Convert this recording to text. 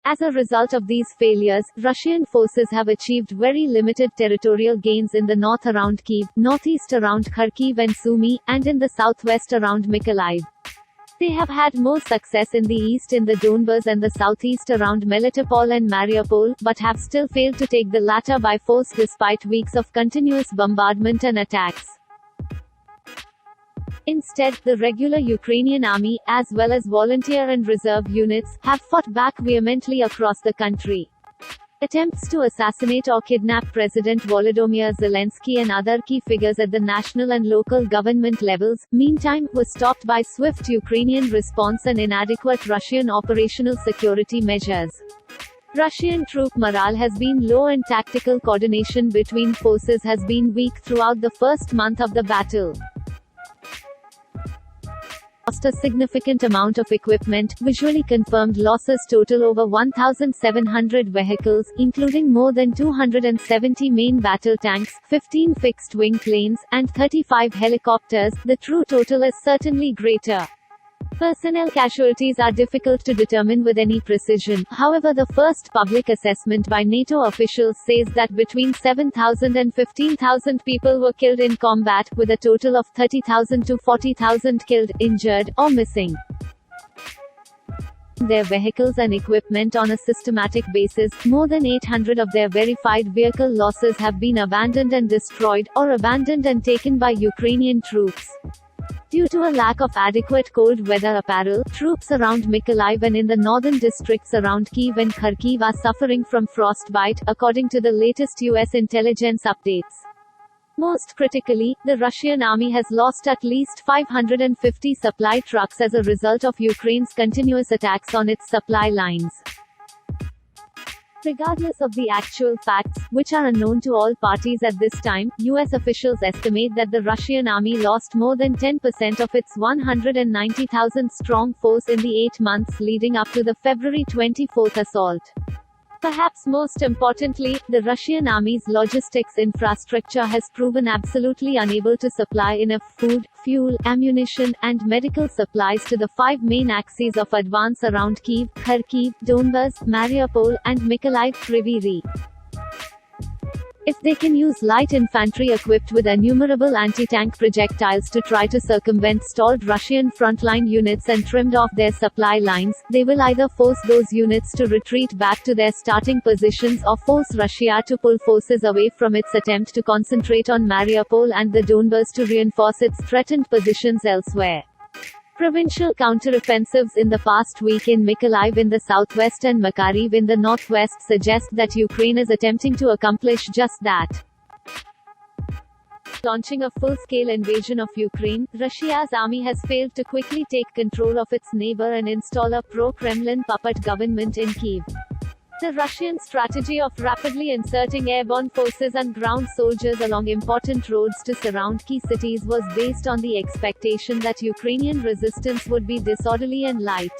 As a result of these failures, Russian forces have achieved very limited territorial gains in the north around Kyiv, northeast around Kharkiv and Sumy, and in the southwest around Mykolaiv. They have had more success in the east in the Donbas and the southeast around Melitopol and Mariupol, but have still failed to take the latter by force despite weeks of continuous bombardment and attacks. Instead, the regular Ukrainian army, as well as volunteer and reserve units, have fought back vehemently across the country. Attempts to assassinate or kidnap President Volodymyr Zelensky and other key figures at the national and local government levels, meantime, were stopped by swift Ukrainian response and inadequate Russian operational security measures. Russian troop morale has been low and tactical coordination between forces has been weak throughout the first month of the battle. Lost a significant amount of equipment, visually confirmed losses total over 1,700 vehicles, including more than 270 main battle tanks, 15 fixed-wing planes, and 35 helicopters. The true total is certainly greater. Personnel casualties are difficult to determine with any precision, however the first public assessment by NATO officials says that between 7,000 and 15,000 people were killed in combat, with a total of 30,000 to 40,000 killed, injured, or missing. Their vehicles and equipment on a systematic basis, more than 800 of their verified vehicle losses have been abandoned and destroyed, or abandoned and taken by Ukrainian troops. Due to a lack of adequate cold weather apparel, troops around Mykolaiv and in the northern districts around Kyiv and Kharkiv are suffering from frostbite, according to the latest U.S. intelligence updates. Most critically, the Russian army has lost at least 550 supply trucks as a result of Ukraine's continuous attacks on its supply lines. Regardless of the actual facts, which are unknown to all parties at this time, U.S. officials estimate that the Russian army lost more than 10% of its 190,000-strong force in the 8 months leading up to the February 24 assault. Perhaps most importantly, the Russian army's logistics infrastructure has proven absolutely unable to supply enough food, fuel, ammunition, and medical supplies to the 5 main axes of advance around Kyiv, Kharkiv, Donbas, Mariupol, and Mykolaiv Kryvyi Rih. If they can use light infantry equipped with innumerable anti-tank projectiles to try to circumvent stalled Russian frontline units and trimmed off their supply lines, they will either force those units to retreat back to their starting positions or force Russia to pull forces away from its attempt to concentrate on Mariupol and the Donbas to reinforce its threatened positions elsewhere. Provincial counteroffensives in the past week in Mykolaiv in the southwest and Makariv in the northwest suggest that Ukraine is attempting to accomplish just that. Launching a full-scale invasion of Ukraine, Russia's army has failed to quickly take control of its neighbor and install a pro-Kremlin puppet government in Kyiv. The Russian strategy of rapidly inserting airborne forces and ground soldiers along important roads to surround key cities was based on the expectation that Ukrainian resistance would be disorderly and light.